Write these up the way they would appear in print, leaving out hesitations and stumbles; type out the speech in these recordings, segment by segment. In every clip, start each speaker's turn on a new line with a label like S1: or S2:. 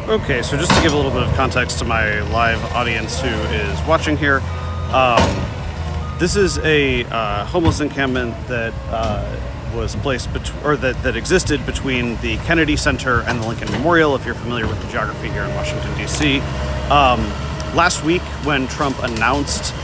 S1: Okay, so just to give a little bit of context to my live audience who is watching here, this is a homeless encampment that was placed that existed between the Kennedy Center and the Lincoln Memorial, if you're familiar with the geography here in Washington, D.C. Last week, when Trump announced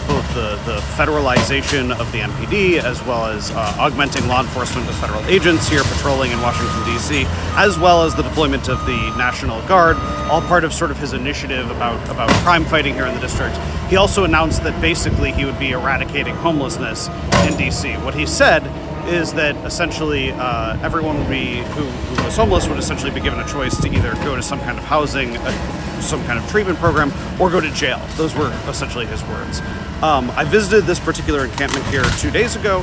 S1: both the federalization of the MPD as well as augmenting law enforcement with federal agents here patrolling in Washington, D.C., as well as the deployment of the National Guard, all part of sort of his initiative about crime fighting here in the district. He also announced that basically he would be eradicating homelessness in D.C. What he said is that essentially everyone would be who was homeless would essentially be given a choice to either go to some kind of housing, some kind of treatment program, or go to jail. Those were essentially his words. I visited this particular encampment here 2 days ago.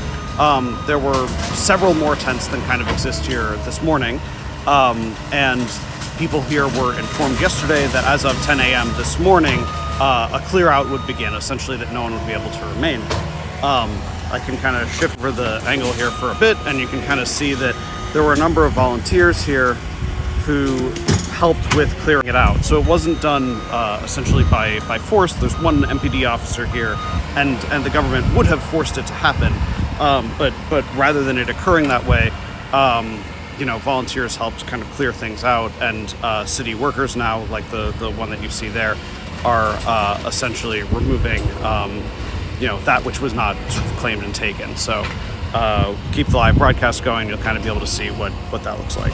S1: There were several more tents than kind of exist here this morning, and people here were informed yesterday that as of 10 a.m. this morning, a clear out would begin, essentially that no one would be able to remain. I can kind of shift over the angle here for a bit, and you can kind of see that there were a number of volunteers here who helped with clearing it out. So it wasn't done essentially by force. There's one MPD officer here, and the government would have forced it to happen. But rather than it occurring that way, volunteers helped kind of clear things out, and city workers now, like the one that you see there, are essentially removing that which was not sort of claimed and taken. So keep the live broadcast going. You'll kind of be able to see what that looks like.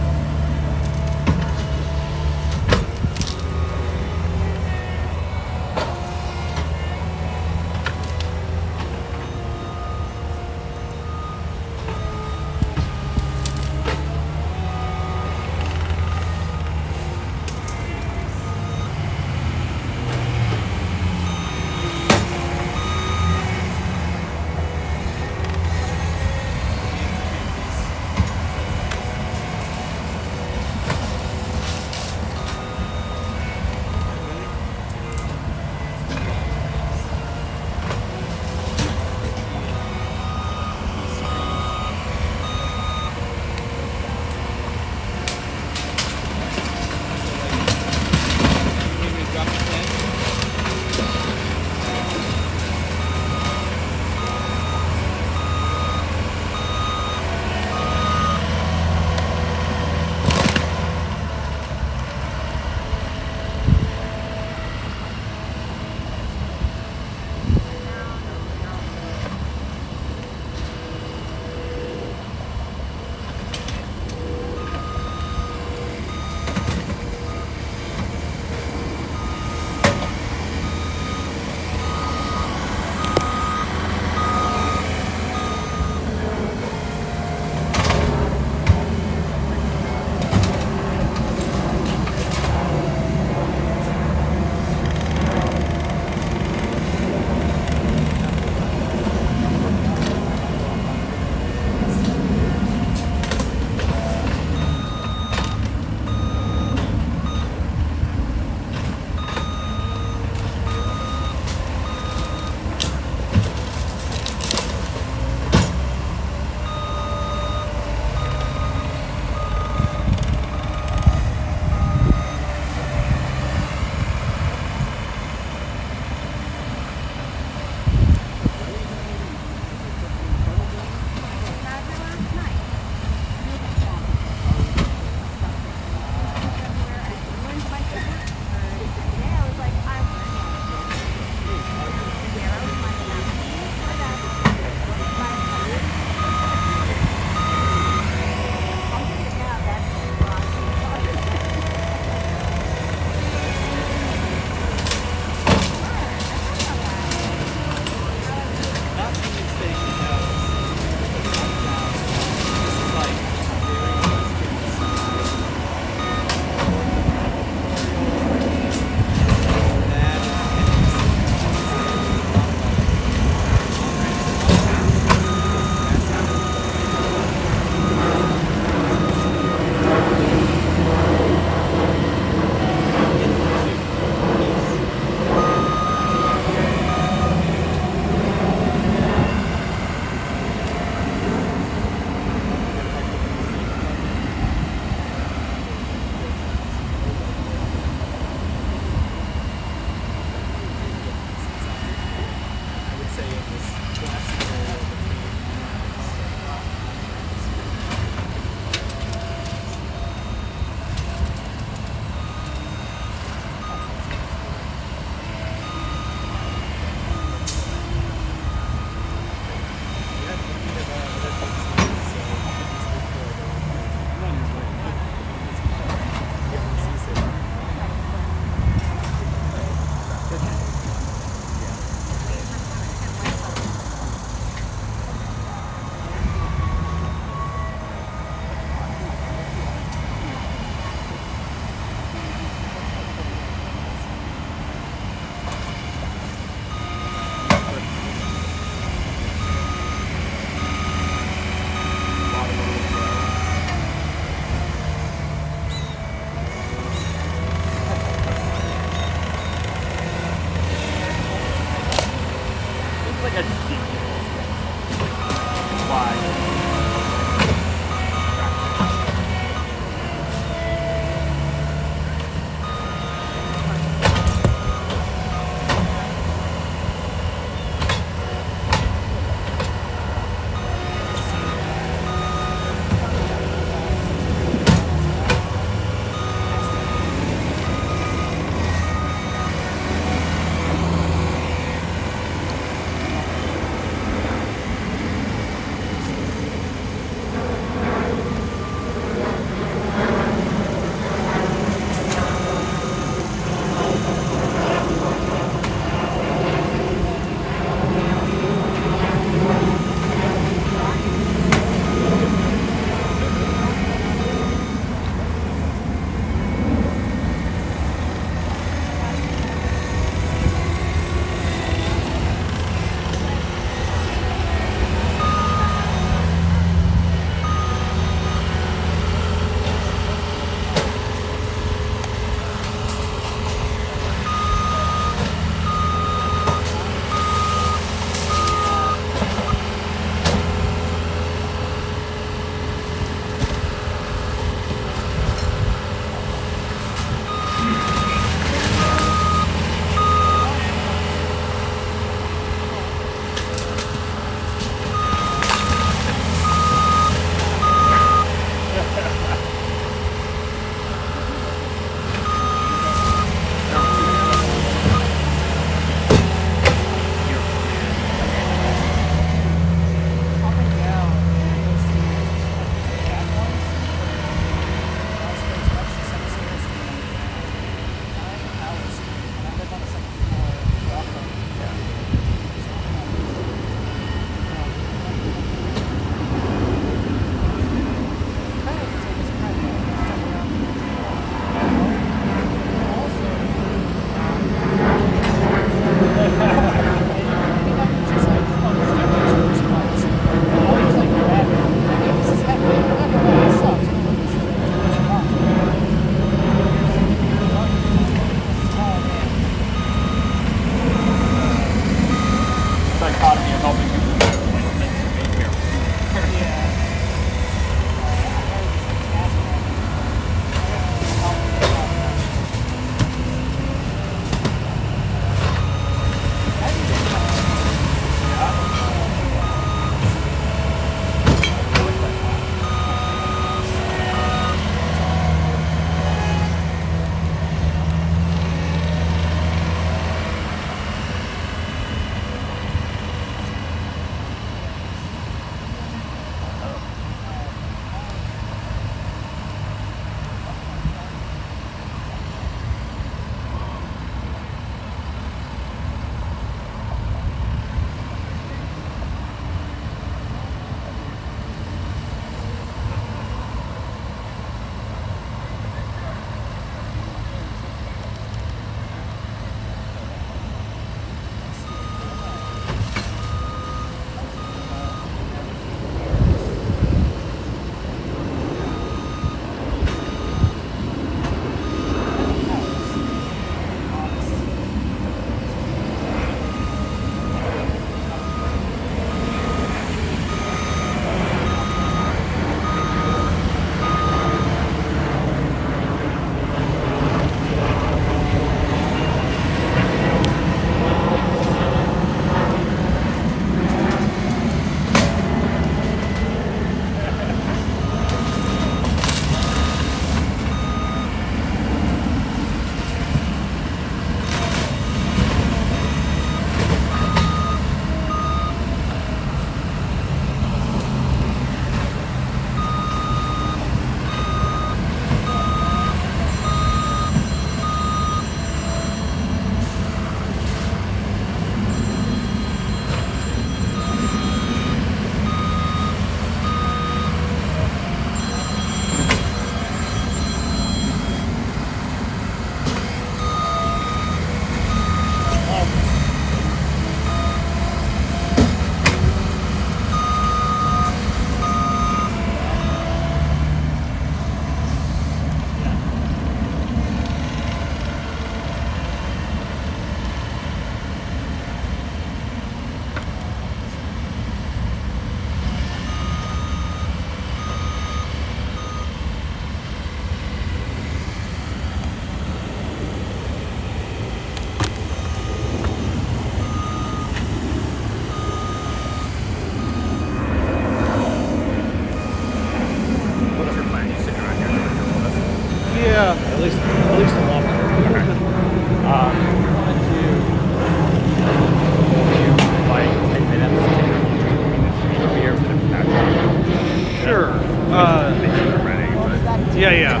S1: Yeah.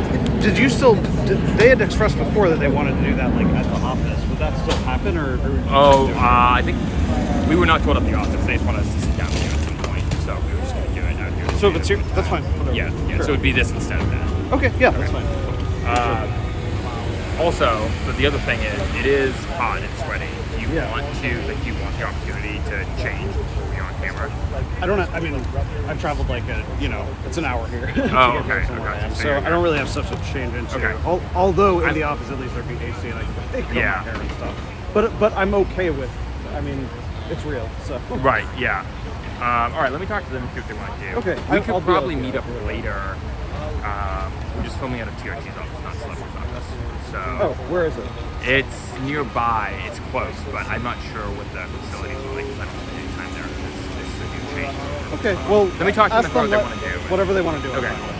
S1: They had expressed before that they wanted to do that like at the office. Would that still happen, or
S2: I think we were not told at the office. They just wanted us to sit down with you at some point, so we were just going to do it out here.
S1: So if it's here, that's fine. Whatever.
S2: Yeah.
S1: Sure.
S2: So it would be this instead of that.
S1: Okay, yeah, that's fine.
S2: Also, the other thing is, it is hot and sweaty. You
S1: Yeah.
S2: want the opportunity to change before you're on camera.
S1: I mean, I've traveled like it's an hour here. to
S2: Oh,
S1: get here
S2: okay,
S1: from where I
S2: okay.
S1: am.
S2: So
S1: So
S2: you're
S1: I don't really have stuff to change into.
S2: Okay.
S1: Although in the office at least there'd be AC and I could comb my hair and stuff. But I'm okay with. I mean, it's real. So.
S2: Right. Yeah. All right. Let me talk to them and see what they want to do.
S1: Okay,
S2: We
S1: I'll
S2: could
S1: be
S2: probably
S1: okay.
S2: meet up later. We're just filming out of TRT's office, not Celebrity's office. So.
S1: Oh, where is it?
S2: It's nearby. It's close, but I'm not sure what the facilities are like because I haven't spent any time there because this is a new change.
S1: Okay, well,
S2: Let me talk to them
S1: ask
S2: about what they
S1: what-
S2: want to do.
S1: Whatever they want to do. I'm
S2: Okay.
S1: fine with.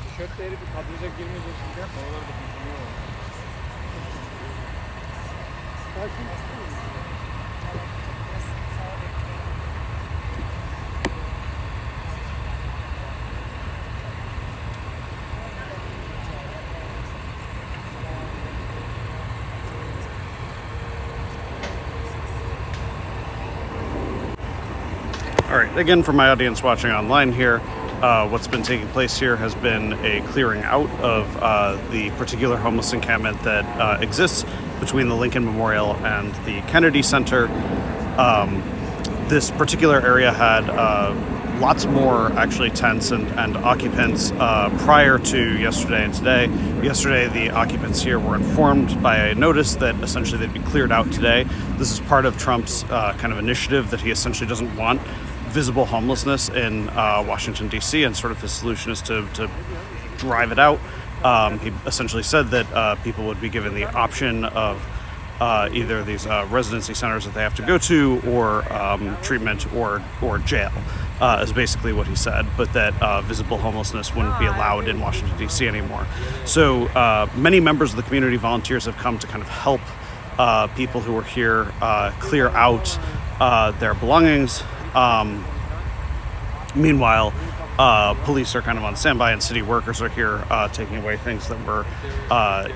S3: Tişörtleri bir kadraja girmeyeceksin diye havalar da bulunuyor.
S1: All right, again, for my audience watching online here, what's been taking place here has been a clearing out of the particular homeless encampment that exists between the Lincoln Memorial and the Kennedy Center. This particular area had lots more actually tents and occupants prior to yesterday and today. Yesterday, the occupants here were informed by a notice that essentially they'd be cleared out today. This is part of Trump's kind of initiative that he essentially doesn't want visible homelessness in Washington, D.C., and sort of his solution is to drive it out. He essentially said that people would be given the option of either these residency centers that they have to go to, or treatment, or jail, is basically what he said, but that visible homelessness wouldn't be allowed in Washington, D.C. anymore. So many members of the community, volunteers, have come to kind of help people who are here clear out their belongings. Meanwhile, police are kind of on standby, and city workers are here taking away things that were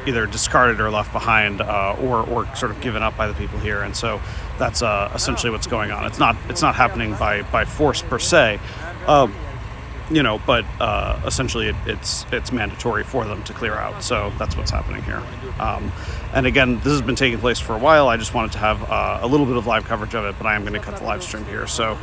S1: either discarded or left behind, or sort of given up by the people here. And so that's essentially what's going on. It's not happening by force per se, but essentially it's mandatory for them to clear out. So that's what's happening here. And again, this has been taking place for a while. I just wanted to have a little bit of live coverage of it, but I am going to cut the live stream here. So